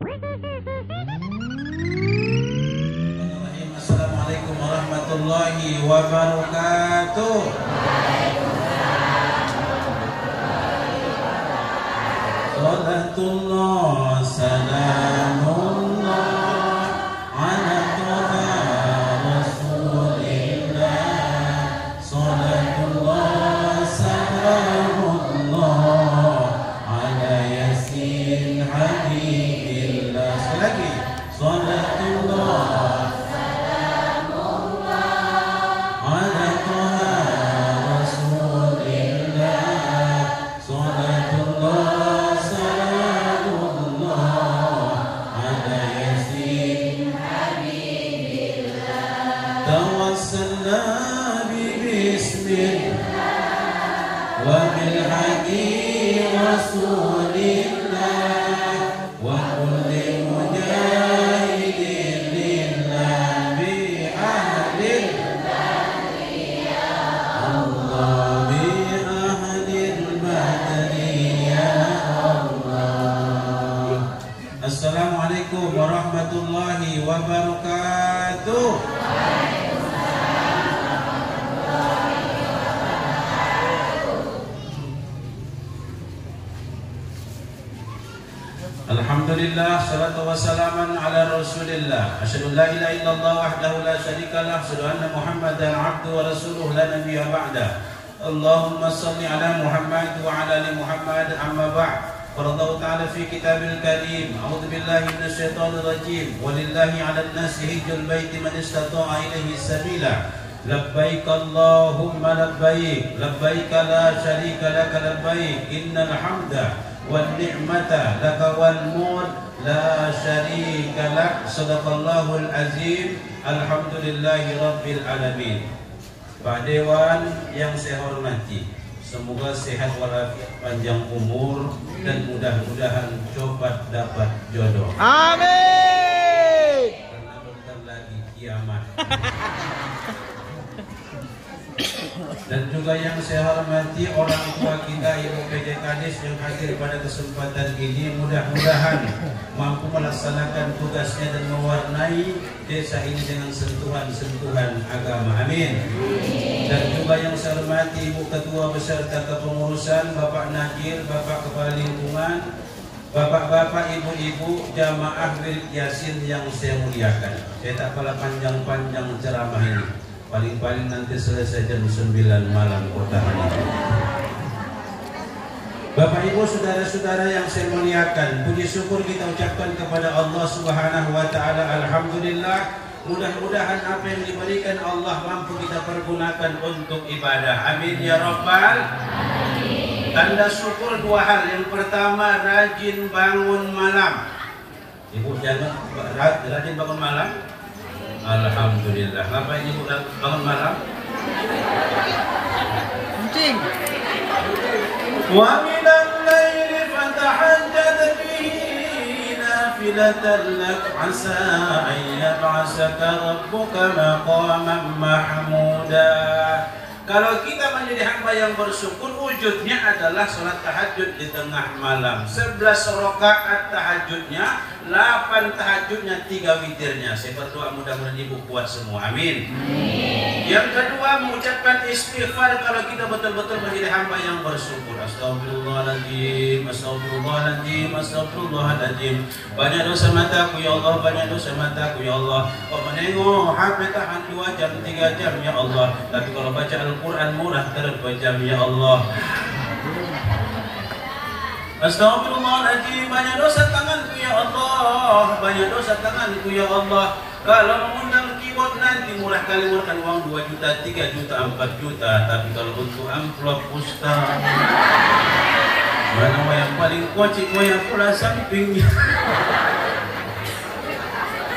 Assalamualaikum warahmatullahi wabarakatuh. Salatullah salamullah ala toha rasulillah. Salatullah salamullah ala yasin habibillah. Sekali lagi. Salatullah ala toha rasulillah. Salatullah توسلنا ببسم وبالحق رسول الله وكل مجاهد لله بأهل الله بأهل البدر يا الله. Assalamualaikum warahmatullahi wabarakatuh. Alhamdulillah, salatu wassalaman ala rasulillah. Asyhadu an la ilaha illallah wahdahu la syarika lah, asyhadu anna Muhammadan abduhu wa rasuluhu la nabiyya ba'da. Allahumma salli ala Muhammad wa ala ali Muhammad, amma ba'd. Faradallahu ta'ala fi kitabil karim. A'udzu billahi minasy syaithanir rajim. Walillahi 'alan nasi hijjul baiti man istata'a ilaihi sabila. Labbaik Allahumma labbaik, labbaik la syarika laka labbaik, innal hamda wan ni'mata laka wal mulk la syarika lak. Shadaqallahul azim. Alhamdulillahi rabbil alamin. Pak Dewan yang saya hormati, semoga sehat walafiat, panjang umur, dan mudah-mudahan coba dapat jodoh. Amin. Karena bentar lagi kiamat. Dan juga yang saya hormati orang tua kita, Ibu PJ Kadis yang hadir pada kesempatan ini, mudah-mudahan mampu melaksanakan tugasnya dan mewarnai desa ini dengan sentuhan-sentuhan agama. Amin. Dan juga yang saya hormati Ibu Ketua beserta kepengurusan, Bapak Najir, Bapak Kepala Lingkungan, Bapak-bapak, ibu-ibu, jamaah wirid Yasin yang saya muliakan. Saya tak kalah panjang-panjang ceramah ini. Paling-paling nanti selesai jam 9 malam kota Hanifah. Bapak Ibu, saudara-saudara yang saya muliakan, puji syukur kita ucapkan kepada Allah Subhanahu wa taala. Alhamdulillah, mudah-mudahan apa yang diberikan Allah mampu kita pergunakan untuk ibadah. Amin ya rabbal alamin. Tanda syukur dua hal. Yang pertama, rajin bangun malam. Ibu jangan rajin bangun malam. Alhamdulillah. Ngapain ibu bangun malam? Kencing. Wa minal laili fatahajjad bihi nafilatan lak asa an yab'asaka rabbuka maqaman mahmuda. Kalau kita menjadi hamba yang bersyukur, wujudnya adalah sholat tahajud di tengah malam. 11 rakaat tahajudnya, 8 tahajudnya, 3 witirnya. Saya berdoa mudah-mudahan ibu kuat semua. Amin. Yang kedua, mengucapkan istighfar kalau kita betul-betul menjadi hamba yang bersyukur. Astagfirullahaladzim, astagfirullahaladzim, astagfirullahaladzim. Banyak dosa mataku ya Allah, banyak dosa mataku ya Allah. Kau menengok HP tahan 2 jam, 3 jam ya Allah. Tapi kalau baca Al-Quran murah terpejam ya Allah. Astagfirullahaladzim, banyak dosa tanganku ya Allah, banyak dosa tanganku ya Allah. Kalau mengundang keyboard nanti murah kali murahkan uang 2 juta, 3 juta, 4 juta. Tapi kalau untuk amplop Ustaz, mana yang paling kocik, yang pula sampingnya.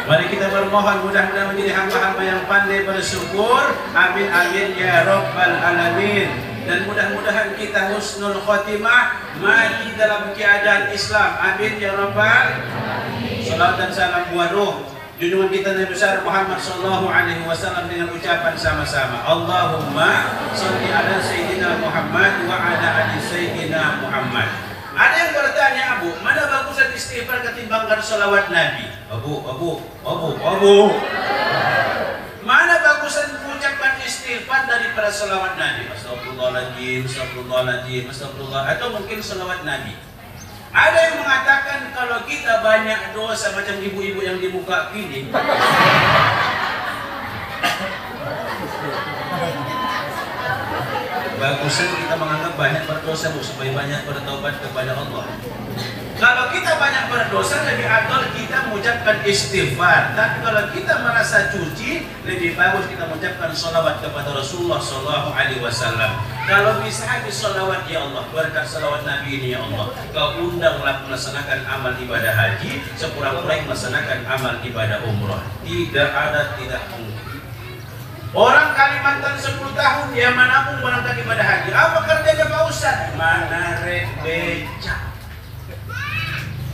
Mari kita bermohon mudah-mudahan menjadi hamba-hamba yang pandai bersyukur. Amin amin ya rabbal alamin. Dan mudah-mudahan kita husnul khotimah, mati dalam keadaan Islam. Amin ya rabbal alamin. Salawat dan salam buat ruh junjungan kita Nabi besar Muhammad sallallahu alaihi wasallam dengan ucapan sama-sama. Allahumma shalli ala sayyidina Muhammad wa ala ali sayyidina Muhammad. Ada yang bertanya, Abu, mana bagusan istighfar ketimbangkan salawat Nabi? Abu. Mana bagusan mengucapkan istighfar daripada salawat Nabi? Astagfirullahaladzim, astagfirullahaladzim, astagfirullah. Atau mungkin salawat Nabi. Ada yang mengatakan kalau kita banyak dosa macam ibu-ibu yang di muka kini, bagusan kita menganggap banyak berdosa supaya banyak bertaubat kepada Allah. Kalau kita banyak berdosa, lebih afdal kita mengucapkan istighfar. Tapi kalau kita merasa cuci, lebih bagus kita mengucapkan salawat kepada Rasulullah SAW. Kalau bisa habis salawat, ya Allah, berkat salawat Nabi ini, ya Allah, kau undanglah melaksanakan amal ibadah haji sekurang-kurangnya melaksanakan amal ibadah umrah. Tidak mungkin. Orang Kalimantan 10 tahun dia menabung berangkat ibadah haji. Apa kerjanya Pak Ustaz? Manarek becak.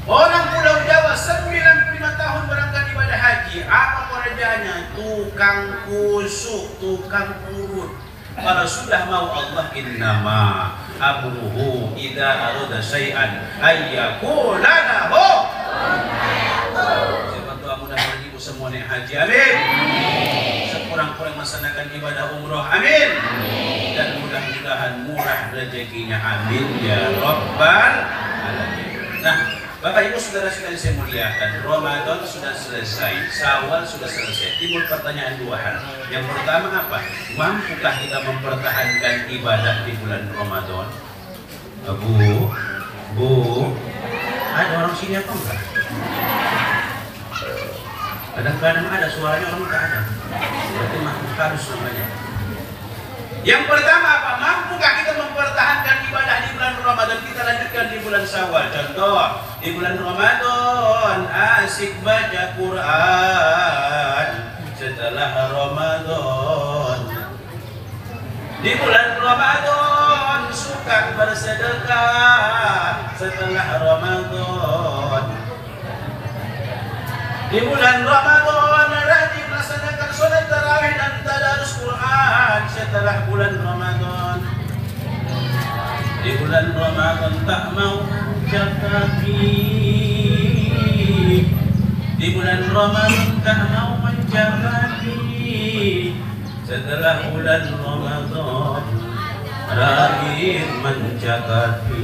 Orang Pulau Jawa 95 tahun berangkat ibadah haji. Apa kerjanya? Tukang kusuk, tukang urut. Kalau sudah mau Allah, innama amruhu idza arada syai'an ayyakula lahu. Siapa tahu mudah-mudahan ibu semua naik haji. Amin. Sekurang-kurang melaksanakan ibadah umroh. Amin. Dan mudah-mudahan murah rezekinya. Amin ya rabbal alamin. Nah, Bapak Ibu saudara-saudari saya muliakan, Ramadan sudah selesai, Syawal sudah selesai. Timbul pertanyaan dua hal. Yang pertama apa? Mampukah kita mempertahankan ibadah di bulan Ramadan? Bu, ada orang sini apa enggak? Kadang-kadang ada suaranya, orang enggak ada. Berarti makhluk halus namanya. Yang pertama apa? Mampukah kita mempertahankan ibadah di bulan Ramadan? Kita lanjutkan di bulan Syawal. Contoh, di bulan Ramadan asik baca Quran setelah Ramadan. Di bulan Ramadan suka bersedekah setelah Ramadan. Di bulan Ramadan rajin melaksanakan sholat tarawih dan tadarus Quran setelah bulan Ramadan. Di bulan Ramadan tak mau mencapai. Di bulan Ramadan tak mau mencapai. Setelah bulan Ramadan rajin mencapai.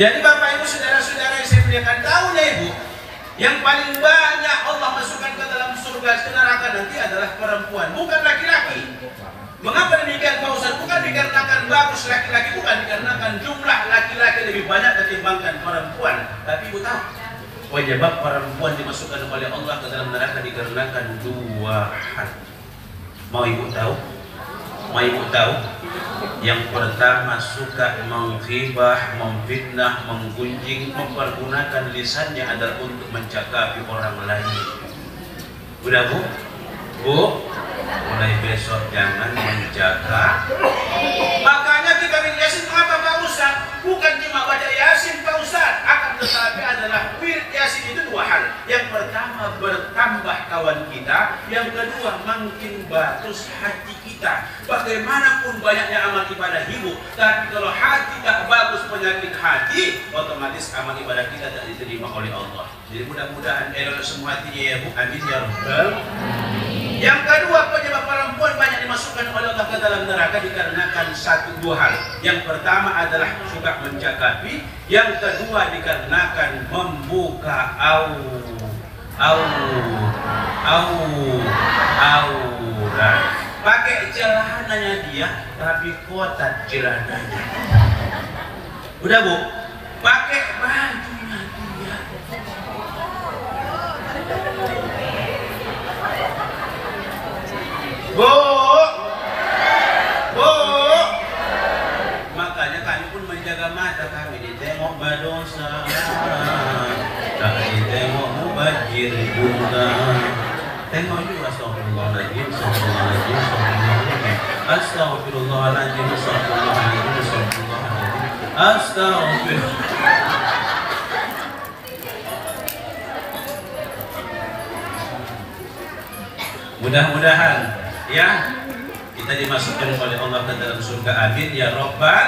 Jadi Bapak Ibu saudara-saudara yang saya muliakan, tahu ya Ibu, yang paling banyak Allah masukkan ke dalam surga ke neraka nanti adalah perempuan, bukan laki-laki. Mengapa demikian Pak Ustaz? Bukan dikarenakan bagus laki-laki, bukan dikarenakan jumlah laki-laki lebih banyak ketimbangkan perempuan. Tapi Ibu tahu, penyebab perempuan dimasukkan oleh Allah ke dalam neraka dikarenakan dua hal. Mau Ibu tahu? Mau Ibu tahu? Yang pertama, suka menghibah, memfitnah, menggunjing, mempergunakan lisannya adalah untuk mencakapi orang lain. Udah Bu? Bu? Mulai besok jangan mencakap. Makanya kita wirid Yasin apa Pak Ustaz? Bukan cuma baca Yasin Pak Ustaz, akan tetapi adalah wirid Yasin itu dua hal. Yang pertama bertambah kawan kita, yang kedua makin bagus hati kita. Bagaimanapun banyaknya amal ibadah Ibu, tapi kalau hati tak bagus, penyakit hati, otomatis amal ibadah kita tidak diterima oleh Allah. Jadi mudah-mudahan elok semua hatinya ya Bu. Amin ya rabbal. Yang kedua, penyebab perempuan banyak dimasukkan oleh Allah ke dalam neraka dikarenakan dua hal. Yang pertama adalah suka mencakapi, yang kedua dikarenakan membuka aurat. Pakai celananya dia, tapi kotak celananya. Udah Bu, pakai bajunya dia. Bu, makanya kami pun menjaga mata kami, ditengok badosa, tak ditengok mubajir bunga. Tengok juga, astagfirullahaladzim, astagfirullahaladzim, astagfirullahaladzim, astagfirullahaladzim, astagfirullahaladzim, astagfirullahaladzim. Astagfirullah. Mudah-mudahan ya kita dimasukkan oleh Allah ke dalam surga. Amin ya Rabbal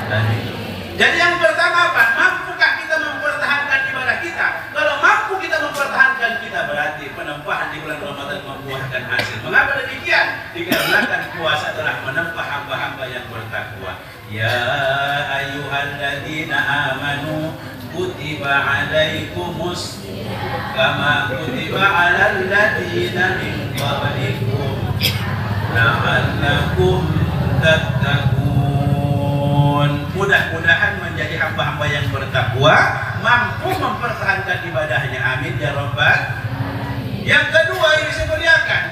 alamin. Jadi yang pertama apa? Mampukah kita mempertahankan ibadah kita? Kalau mampu kita mempertahankan, kita berarti penempahan di bulan Ramadan membuahkan hasil. Mengapa demikian? Dikarenakan puasa telah menempah hamba-hamba yang bertakwa. Ya ayyuhalladzina amanu kutiba alaikumus kama kutiba alal ladzina min qablikum la'allakum tattaqun. Mudah-mudahan menjadi hamba-hamba yang bertakwa, mampu mempertahankan ibadahnya. Amin ya Rabbal. Yang kedua ini saya muliakan,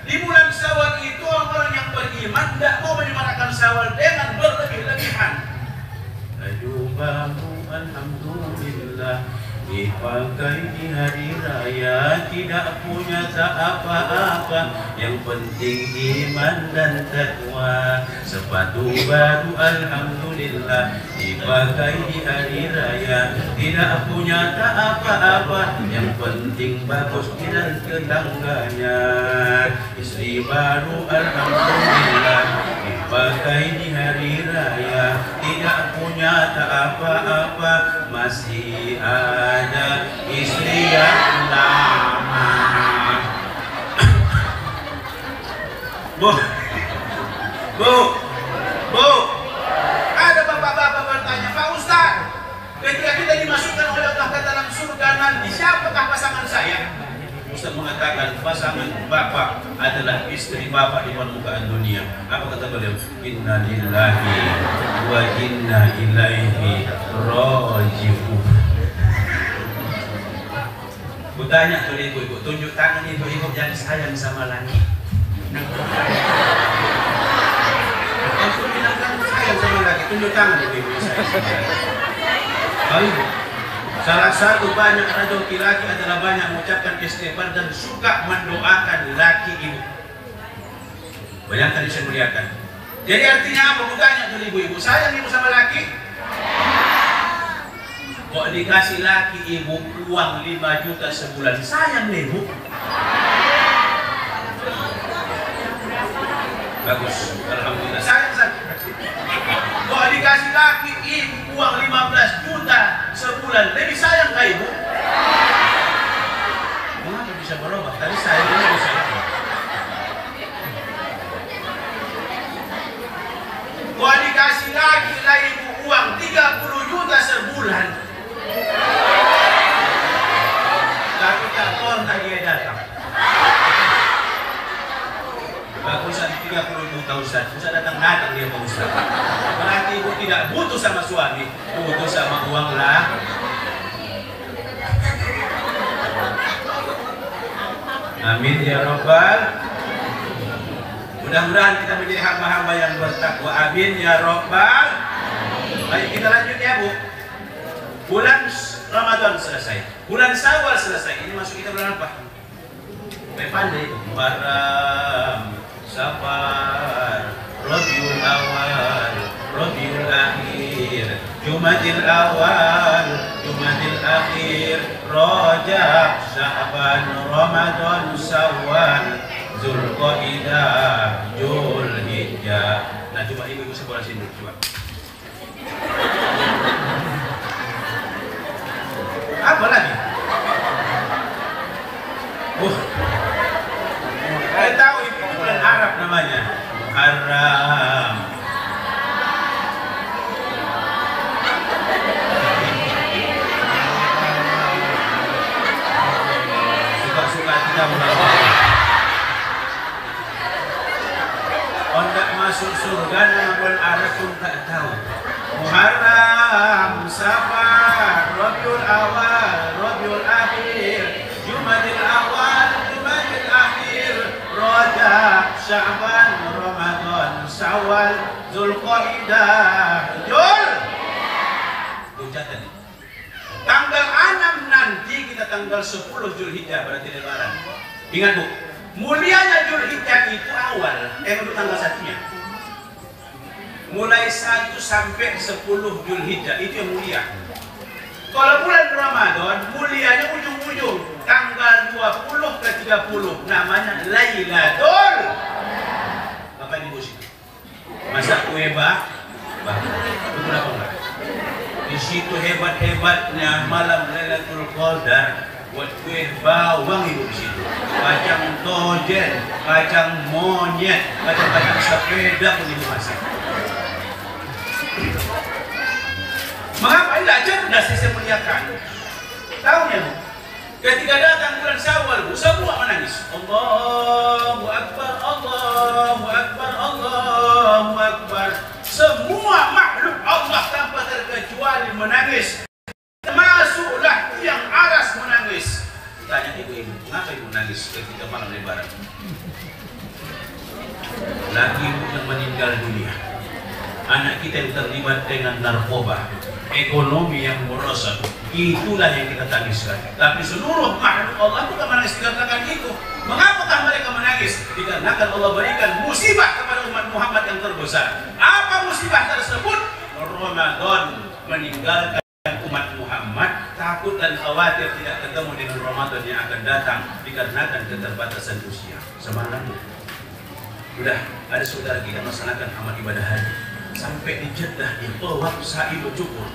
di bulan Syawal itu orang yang beriman tidak mau menyemarakan Syawal dengan berlebih-lebihan. Ajubahu alhamdulillah, dipakai di hari raya, tidak punya apa-apa, yang penting iman dan takwa. Sepatu baru alhamdulillah, dipakai di hari raya, tidak punya apa-apa, yang penting bagus dan tetangganya. Istri baru alhamdulillah, dipakai di hari raya, tidak punya apa-apa, masih ada istri yang lama. Bu, ada bapak-bapak bertanya, Pak Ustaz, ketika kita dimasukkan oleh Allah ke dalam surga nanti, siapakah pasangan saya? Ustaz mengatakan pasangan bapak adalah istri bapak di permukaan dunia. Apa kata beliau? Inna lillahi wa inna ilaihi raji'un. Kutanya tuh ibu-ibu, tunjuk tangan ibu-ibu yang sayang sama laki. Langsung bilang kamu sayang sama laki, tunjuk tangan ibu-ibu sayang sama laki. Salah satu banyak rajin laki adalah banyak mengucapkan istighfar dan suka mendoakan laki ibu. Bayangkan saya muliakan. Jadi artinya apa? Bukannya tuh ibu-ibu sayang ibu sama laki? Kok dikasih laki ibu uang 5 juta sebulan, sayang ibu? Bagus, alhamdulillah. Sayang. Kok dikasih laki ibu uang 15 juta sebulan, lebih sayang ke ibu? Kenapa bisa berubah? Tadi sayang ini bisa berubah. Kok dikasih laki lah ibu uang 30 juta sebulan, tapi tak pernah dia datang. Bagusan 30 juta Ustaz, Ustaz datang dia Pak Ustaz. Berarti ibu tidak butuh sama suami, butuh sama uang lah. Amin ya Rabbal. Mudah-mudahan kita menjadi hamba-hamba yang bertakwa. Amin ya Rabbal. Baik, kita lanjut ya Bu. Bulan Ramadan selesai, bulan Syawal selesai. Ini masuk kita bulan apa? Pandai itu. Muharram, Safar, Rabiul Awal, Rabiul Akhir, Jumadil Awal, Jumadil Akhir, Rajab, Sya'ban, Ramadan, Syawal, Zulqaidah, Zulhijjah. Nah, coba ibu sebelah sini, coba. Apa lagi? Saya tahu itu bulan Arab namanya. Muharram. Suka-suka tidak melawan. Hendak masuk surga nama bulan Arab pun tak tahu. Muharram, Safar, Rabiul Awal, Rabiul Akhir, Jumadil Awal, Jumadil Akhir, Rajab, Sya'ban, Ramadan, Syawal, Zulqaidah, tanggal 6 nanti kita tanggal 10 Zulhijjah, berarti lebaran. Ingat Bu, mulianya Zulhijjah itu awal, itu tanggal 1-nya. mulai 1 sampai 10 Zulhijjah, itu yang mulia. Kalau bulan Ramadan mulianya ujung-ujung tanggal 20 ke 30, namanya Lailatul. Bapak Ibu sih masak kue bakar, betul apa enggak? Di situ hebat-hebatnya malam Lailatul Qadar, buat kue bawang Ibu di situ, kacang tojen, kacang monyet, kacang sepeda pun Ibu masak. Mengapa tidak cerdas saya muliakan? Tahu ya Bu? Ketika datang bulan Syawal, semua menangis. Allahu Akbar, Allahu Akbar, Allahu Akbar. Semua makhluk Allah tanpa terkecuali menangis. Masuklah tiang aras menangis. Tanya ibu-ibu, mengapa ibu menangis ketika malam Lebaran? Lagi ibu yang meninggal dunia, anak kita yang terlibat dengan narkoba, ekonomi yang merosot, itulah yang kita tangiskan. Tapi seluruh makhluk Allah bukan menangis dikarenakan itu. Mengapakah mereka menangis? Dikarenakan Allah berikan musibah kepada umat Muhammad yang terbesar. Apa musibah tersebut? Ramadan, meninggalkan umat Muhammad, takut dan khawatir tidak ketemu dengan Ramadan yang akan datang dikarenakan keterbatasan usia. Semalam sudah ada saudara kita melaksanakan amal ibadah haji sampai di Jeddah di tawaf sa'i bercukur.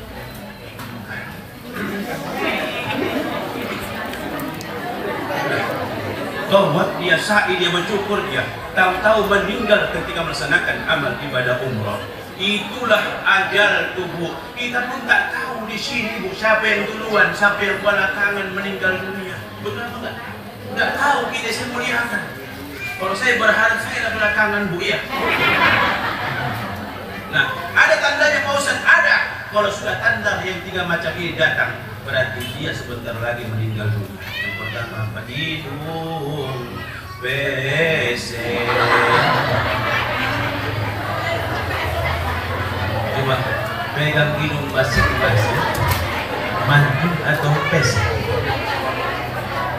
Tawaf dia sa'i, dia bercukur, dia tahu-tahu meninggal ketika melaksanakan amal ibadah umrah. Itulah ajal tubuh. Kita pun tak tahu di sini Bu, siapa yang duluan, siapa yang belakangan meninggal dunia. Betul apa enggak? Enggak tahu, kita saya muliakan. Kalau saya berharap saya belakangan Bu ya. Nah, ada tandanya Pak Ustaz? Ada. Kalau sudah tanda yang 3 macam ini datang, berarti dia sebentar lagi meninggal dunia. Yang pertama apa? Hidung, WC. Coba pegang hidung basi-basi, mandi atau pes?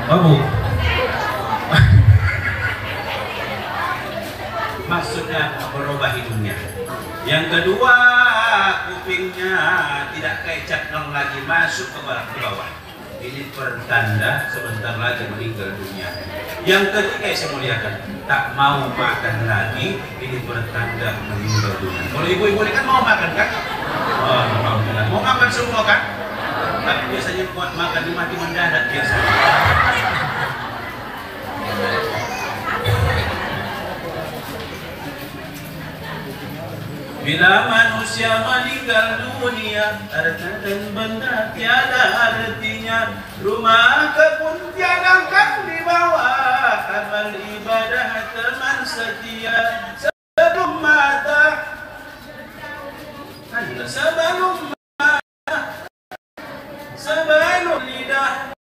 Babu. Maksudnya berubah hidungnya. Yang kedua, kupingnya tidak kayak caknong lagi, masuk ke bawah. Ini pertanda sebentar lagi meninggal dunia. Yang ketiga saya muliakan, tak mau makan lagi, ini pertanda meninggal dunia. Kalau ibu-ibu ini kan mau makan kan? Oh, mau makan semua kan? Tapi biasanya buat makan di mati mendadak biasanya. Bila manusia meninggal dunia, harta dan benda tiada artinya, rumah kebun tiada akan dibawa, amal ibadah teman setia. Sebelum mata, sebelum mata, sebelum lidah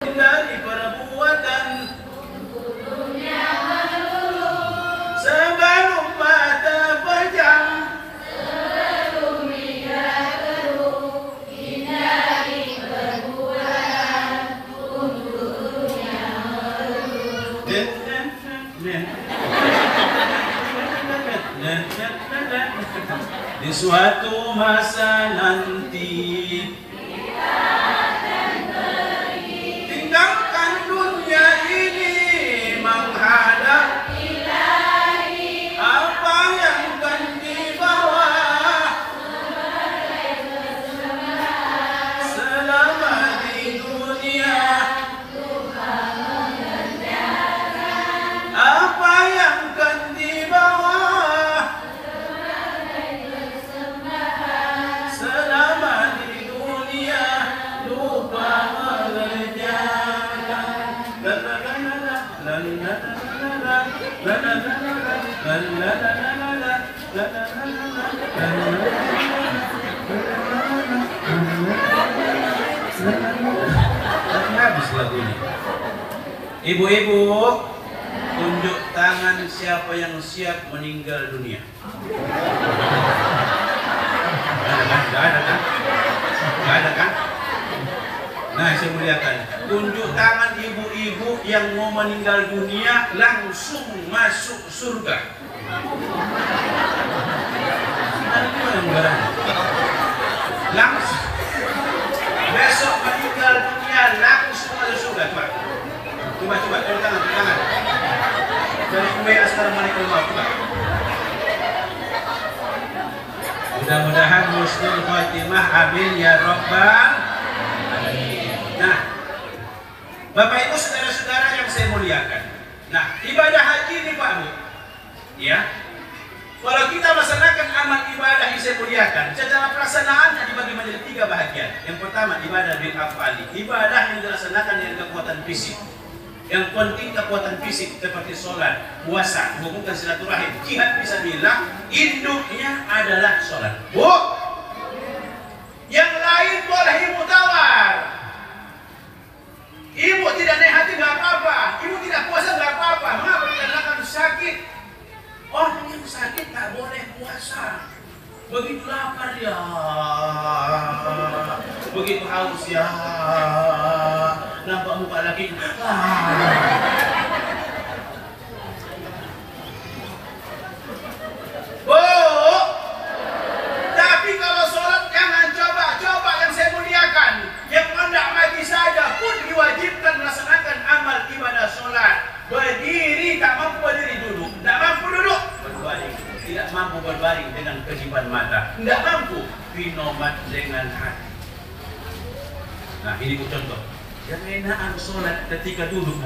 dari perbuatan, sebelum mata pejam, sebelum lidah keruh, hindari perbuatan untuk dunia meruh. Di suatu masa nanti kita akan pergi, tinggalkan dunia ini menghadap Ilahi. Apa yang akan dibawa sebagai persembahan selama di dunia, Tuhan mengerjakan. Apa yang akan dibawa selama di dunia, lupa mengerjakan. Habis lagunya. Ibu-ibu, tunjuk tangan siapa yang siap meninggal dunia. Nggak ada kan? Nggak ada kan? Nah, saya muliakan. Tunjuk tangan ibu-ibu yang mau meninggal dunia langsung masuk surga. mudah-mudahan. Langsung besok meninggal dunia langsung masuk surga. Coba turun tangan. Dari Umayya sekarang malaikat maut. Coba. Mudah-mudahan husnul khotimah, amin ya rabbal alamin. Nah, Bapak Ibu saudara-saudara yang saya muliakan. Nah, ibadah haji ini Pak Bu, ya. Kalau kita melaksanakan amal ibadah yang saya muliakan, secara pelaksanaannya dibagi menjadi 3 bahagian. Yang pertama ibadah bil afali, ibadah yang dilaksanakan dengan kekuatan fisik. Yang penting kekuatan fisik seperti sholat, puasa, mengumpulkan silaturahim, jihad fisabilillah, induknya adalah sholat. Bu, yang lain boleh ibu tawar. Ibu tidak naik hati nggak apa-apa, ibu tidak puasa nggak apa-apa. Mengapa? Dikarenakan sakit. Orang yang sakit tak boleh puasa. Begitu lapar ya, begitu haus ya, nampak muka lagi. Oh, tapi kalau sholat jangan coba yang saya muliakan. Yang hendak mati saja pun diwajibkan melaksanakan amal ibadah sholat. Berdiri tak mampu berdiri duduk, tak mampu duduk berbaring, tidak mampu berbaring dengan kedipan mata, tidak mampu binomat dengan hati. Nah ini contoh. Yang enaan sholat ketika duduk.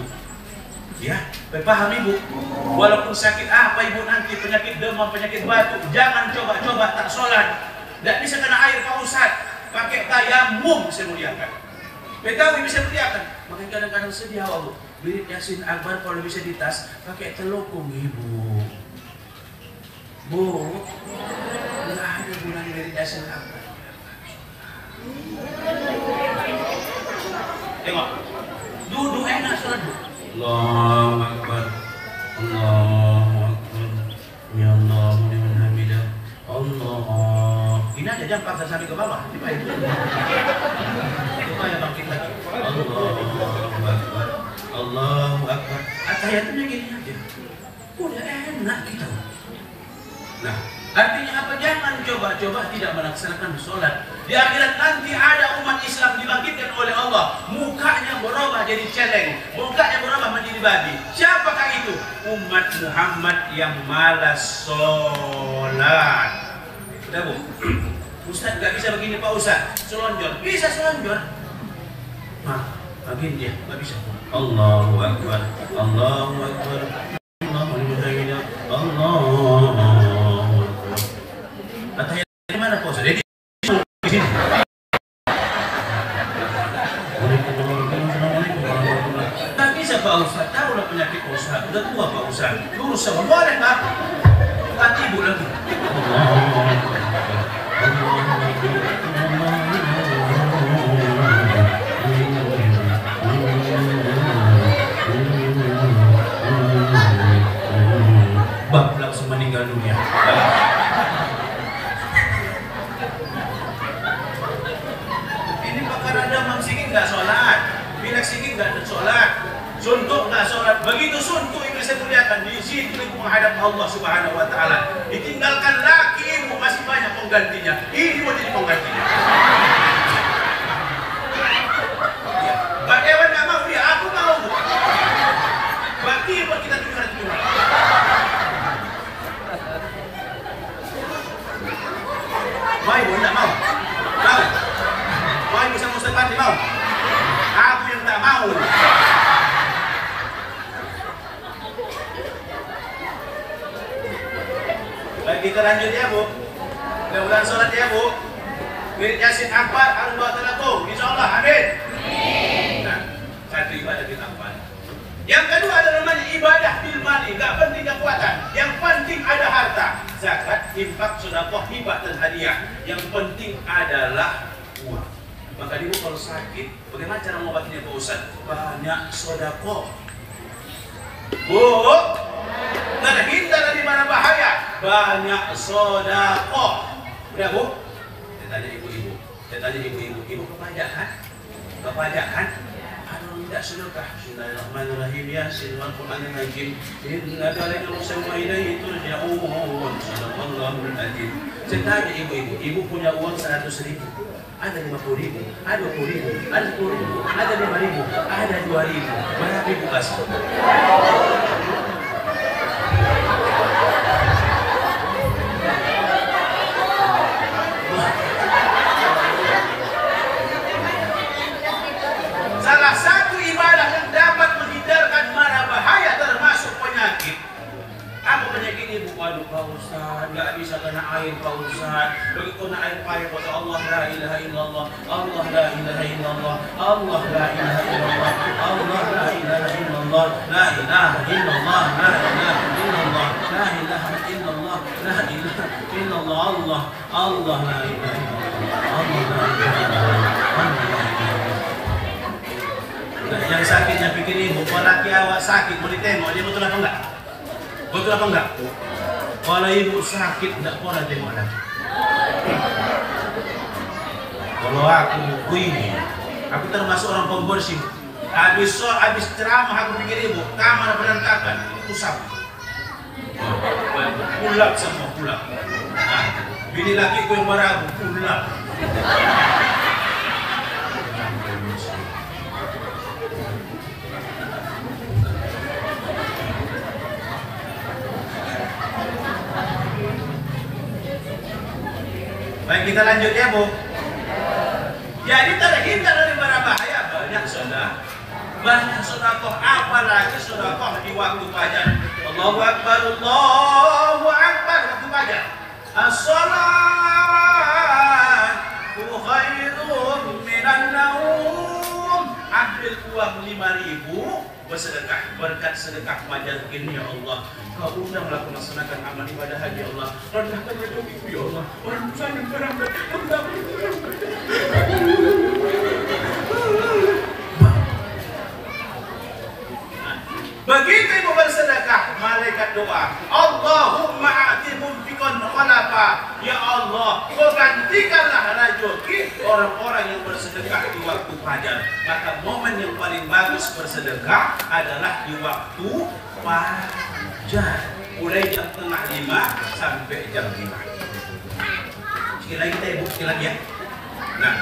Ya, paham ibu? Walaupun sakit apa ibu nanti, penyakit demam, penyakit batuk, jangan coba-coba tak sholat. Tidak bisa kena air Pak Ustaz, pakai tayamum saya muliakan. Betawi bisa muliakan. Makanya kadang-kadang sedih Allah. Wirid Yasin Akbar kalau bisa di tas, pakai telukung ibu. Bu, nggak ada gunanya wirid Yasin Akbar. Tengok, duduk enak sholat. Allahu Akbar, Allahu Akbar, ya Allah, liman hamidah, Allah. Ini aja jam paksa sampai ke bawah. Coba ya bangkit lagi. Allahu Akbar, Allahu Akbar. Atahiyatnya gini aja. Udah enak kita. Nah, artinya apa? Jangan coba-coba tidak melaksanakan sholat. Di akhirat nanti ada umat Islam dibangkitkan oleh Allah, mukanya berubah jadi celeng, mukanya berubah menjadi babi. Siapakah itu? Umat Muhammad yang malas sholat. Sudah Bu? Ustaz nggak bisa begini Pak Ustaz, selonjor. Bisa selonjor. Nah, begini dia nggak bisa. Allahu Akbar, Allahu Akbar, Allahu Akbar, Allahu Akbar. Atahiyat di mana Pak Ustaz? Di sini. Tak bisa Pak Ustaz, tahulah penyakit Pak Ustaz. Udah tua Pak Ustaz. Lurus sama boleh Pak. Bukan ibu lagi. Bab langsung meninggal dunia. Ini perkara demam sikit nggak sholat, pilek sikit nggak sholat, suntuk nggak sholat. Begitu suntuk iblis saya muliakan di situ ibu menghadap Allah Subhanahu Wa Taala. Ditinggalkan laki ibu masih banyak penggantinya. Ini mau jadi penggantinya. Ya. Pak Dewan nggak mau dia, aku mau. Bagi buat kita dengar itu. Mau ibu tidak mau? Mau? Mau ibu sama Ustaz Pandi mau? Aku yang tak mau. Baik kita lanjut ya Bu. Mudah-mudahan sholat ya Bu. Wirid Yasin Akbar harus bawa telekung. InsyaAllah amin. Nah, satu ibadah bil afal. Yang kedua adalah namanya ibadah bil mali. Gak penting kekuatan, yang penting ada harta. Zakat, infak, sedekah, hibah dan hadiah. Yang penting adalah uang. Maka ibu kalau sakit, bagaimana cara mengobatinya Pak Ustaz? Banyak sedekah. Bu, terhindar dari mana bahaya? Banyak sedekah. Udah Bu? Saya tanya ibu-ibu. Ibu kepajakan? Kepajakan? Tidak sedekah. Bismillahirrahmanirrahim. Yasin wal Qur'anil Hakim. Innaka laqad sama'ina turja'un. Sadaqallahul azim. Ceritanya ibu-ibu, ibu punya uang 100.000, ada 50.000, ada 20.000, ada 10.000, ada 5.000, ada 2.000. Berapa ibu kasih? Salah satu ibadah yang dapat menghindarkan mara bahaya termasuk penyakit. Apa penyakit ibu? Waduh Pak Ustaz, nggak bisa kena air Pak Ustaz. Begitu kena air payah kata Allah la ilaha illallah, Allah la ilaha illallah, Allah la ilaha illallah, Allah la ilaha illallah, la ilaha illallah, la ilaha illallah, la ilaha illallah, la ilaha illallah, Allah la ilaha illallah, Allah la ilaha illallah, Allah la ilaha illallah. Yang sakitnya pikir ibu, kalau laki awak sakit mau ditengok dia betul apa enggak? Betul apa enggak? Kalau ibu sakit enggak pernah tengok lagi. Kalau aku ini, aku termasuk orang pembersih. Habis ceramah aku pikir ibu, kamar berantakan, itu sapu. Pulak semua pulak. Nah, bini laki ku yang marah aku pulak. Baik, kita lanjut ya Bu. Jadi terhindar dari bara bahaya banyak sudah. Banyak sedekah, apalagi sedekah di waktu fajar. Allahu Akbar, Allahu Akbar waktu fajar. As-salatu khairun minan naum. Ambil uang 5.000 bersedekah, berkat sedekah fajar ini ya Allah. Kau undanglah melaksanakan amal ibadah haji ya Allah. Rendahkan rezeki ya Allah. Orang sayang berangkat, begitu ibu bersedekah, malaikat doa, Allahumma a'ti mumfiqan khalafa. Ya Allah, kau gantikanlah rezeki orang-orang yang bersedekah di waktu fajar. Maka momen yang paling bagus bersedekah adalah di waktu fajar, mulai jam 4:30 sampai jam 5. Sekali lagi kita ibu, sekali lagi ya. Nah,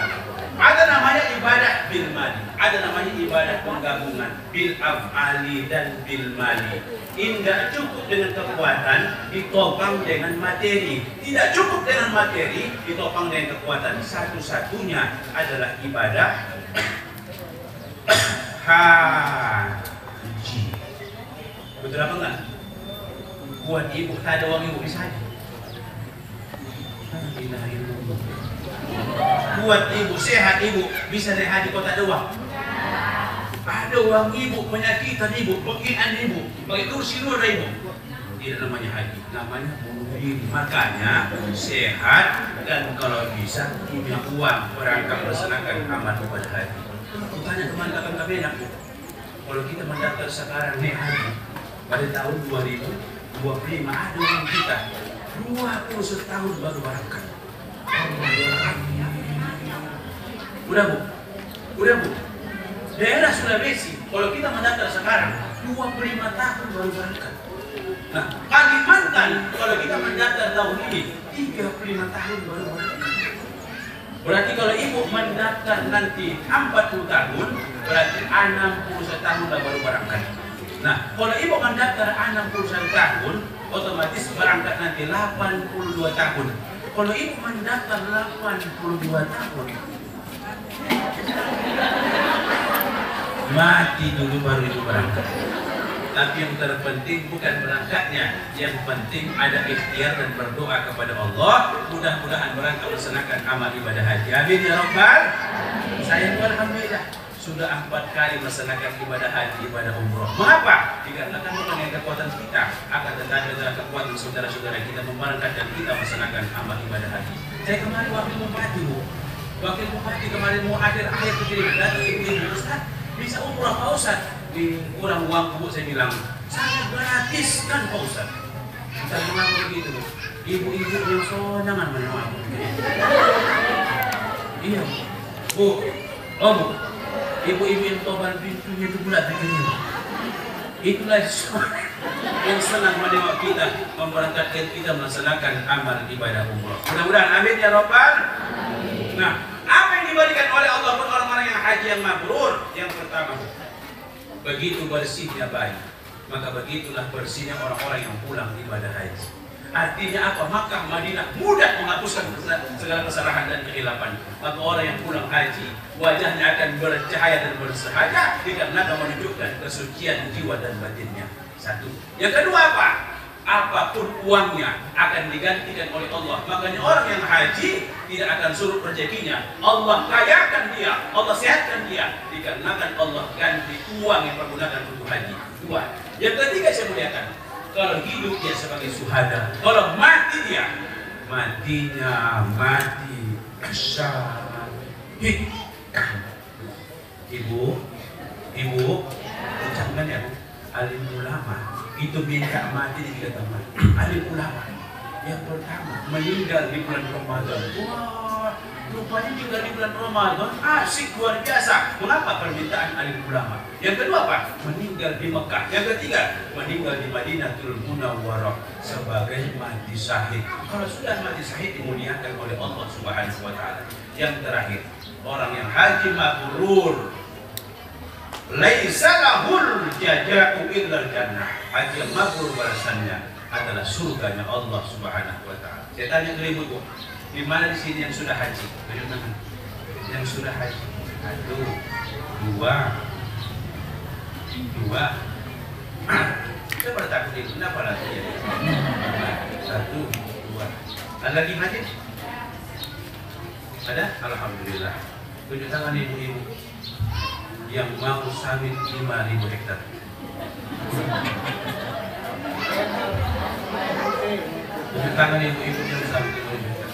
ada namanya ibadah bil mali, ada namanya ibadah penggabungan bil af'ali dan bil mali. Tidak cukup dengan kekuatan, ditopang dengan materi. Tidak cukup dengan materi, ditopang dengan kekuatan. Satu-satunya adalah ibadah haji. Betul apa enggak? Buat ibu, tak ada uang ibu bisa haji. Buat ibu, sehat ibu, bisa naik haji kau tak ada uang. Ada uang ibu, penyakitan ibu, pekian ibu, pakai kursi roda ibu. Tidak namanya haji, namanya bunuh diri. Makanya sehat dan kalau bisa punya uang berangkat melaksanakan amal ibadah haji. Tanya teman-teman kami enak. Kalau kita mendaftar sekarang naik haji pada tahun 2025, ada orang kita 20 tahun baru berangkat. Udah Bu, udah Bu. Daerah Sulawesi, kalau kita mendaftar sekarang 25 tahun baru berangkat. Nah, Kalimantan, kalau kita mendaftar tahun ini 35 tahun baru berangkat. Berarti kalau ibu mendaftar nanti 40 tahun, berarti 61 tahun baru berangkat. Nah, kalau ibu mendaftar 61 tahun, otomatis berangkat nanti 82 tahun. Kalau ibu mendaftar 82 tahun, mati dulu baru ibu berangkat. Tapi yang terpenting bukan berangkatnya, yang penting ada ikhtiar dan berdoa kepada Allah. Mudah-mudahan berangkat melaksanakan amal ibadah haji. Amin ya Rabbal. Saya alhamdulillah sudah 4 kali melaksanakan ibadah haji, ibadah umroh. Mengapa? Dikarenakan bukan dengan kekuatan kita, akan tetapi adalah kekuatan saudara-saudara kita memberangkat dan kita melaksanakan amal ibadah haji. Saya kemarin wakil bupati Bu, wakil bupati kemarin mau akhir kekirim datang ibu-ibu, Ustaz bisa umroh Pak Ustaz? Di kurang uang Bu, saya bilang saya gratiskan Pak Ustaz. Ustaz mengapa begitu Bu? Ibu-ibu yang sonangan mana aku? Iya Bu, oh Bu, ibu-ibu yang tobal pintunya itu bulat begini. Itulah yang senang menengok kita, memberangkatkan kita melaksanakan amal ibadah umrah. Mudah-mudahan amin ya Rabbal. Nah, apa yang diberikan oleh Allah buat orang-orang yang haji yang mabrur? Yang pertama, begitu bersihnya bayi, maka begitulah bersihnya orang-orang yang pulang ibadah haji. Artinya apa? Makkah, Madinah mudah menghapuskan segala kesalahan dan kehilapan. Maka orang yang pulang haji, wajahnya akan bercahaya dan bersahaja dikarenakan menunjukkan kesucian jiwa dan batinnya. Satu. Yang kedua apa? Apapun uangnya akan digantikan oleh Allah. Makanya orang yang haji tidak akan surut rezekinya. Allah kayakan dia, Allah sehatkan dia dikarenakan Allah ganti uang yang pergunakan untuk haji. Dua. Yang ketiga saya muliakan, kalau hidup dia sebagai syuhada, kalau mati dia, matinya mati syahid. Ibu, ucapkan ya, alim ulama itu minta mati di 3 tempat. Alim ulama yang pertama meninggal di bulan Ramadan. Wah, rupanya tinggal di bulan Ramadan asik luar biasa. Mengapa permintaan alim ulama? Yang kedua apa? Meninggal di Mekah. Yang ketiga, meninggal di Madinatul Munawwarah sebagai mati syahid. Kalau sudah mati syahid dimuliakan oleh Allah Subhanahu wa taala. Yang terakhir, orang yang haji mabrur laisa lahul jazaa'u illal jannah. Haji yang mabrur balasannya adalah surganya Allah Subhanahu wa taala. Saya tanya ke ibu, di mana di sini yang sudah haji? Yang sudah haji. 1, 2. Saya pada takut itu, kenapa lagi ya? 1, 2. Ada lagi haji? Ada? Alhamdulillah. Tunjuk tangan ibu-ibu yang mau sawit 5.000 hektar. Tunjuk tangan ibu-ibu yang sawit 5.000 hektar.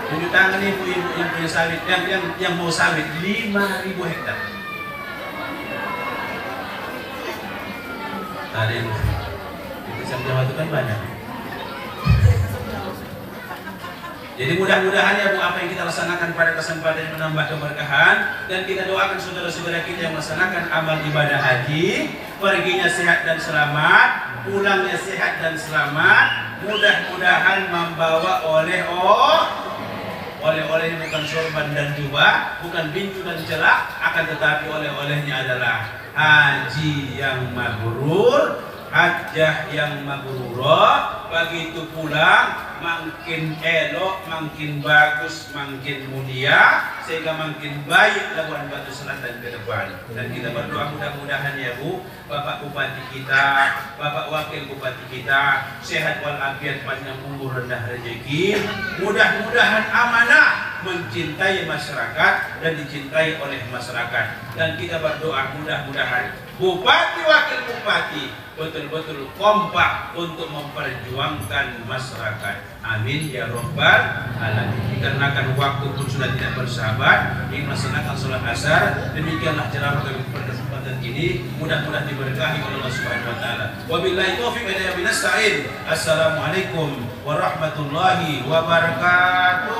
Tunjuk tangan ibu-ibu yang punya sawit, yang mau sawit 5.000 hektar. Ada yang bisa Jawa itu kan banyak. Jadi mudah-mudahan ya Bu, apa yang kita laksanakan pada kesempatan yang menambah keberkahan, dan kita doakan saudara-saudara kita yang melaksanakan amal ibadah haji, perginya sehat dan selamat, pulangnya sehat dan selamat, mudah-mudahan membawa oleh-olehnya bukan sorban dan jubah, bukan bingkai dan celak, akan tetapi oleh-olehnya adalah haji yang mabrur, hajjah yang mabrurah. Begitu pulang makin elok, makin bagus, makin mulia, sehingga makin baik labuan Batu Selatan ke depan. Dan kita berdoa mudah-mudahan ya Bu, Bapak Bupati kita, Bapak Wakil Bupati kita sehat walafiat, panjang umur, rendah rezeki, mudah-mudahan amanah, mencintai masyarakat dan dicintai oleh masyarakat. Dan kita berdoa mudah-mudahan Bupati Wakil Bupati betul-betul kompak untuk memperjuangkan masyarakat. Amin ya Rabbal alamin. Dikarenakan waktu pun sudah tidak bersahabat, ingin melaksanakan sholat asar. Demikianlah ceramah kami pada kesempatan ini. Mudah-mudahan diberkahi oleh Allah Subhanahu wa taala. Wabillahi taufiq wal hidayah. Assalamualaikum warahmatullahi wabarakatuh.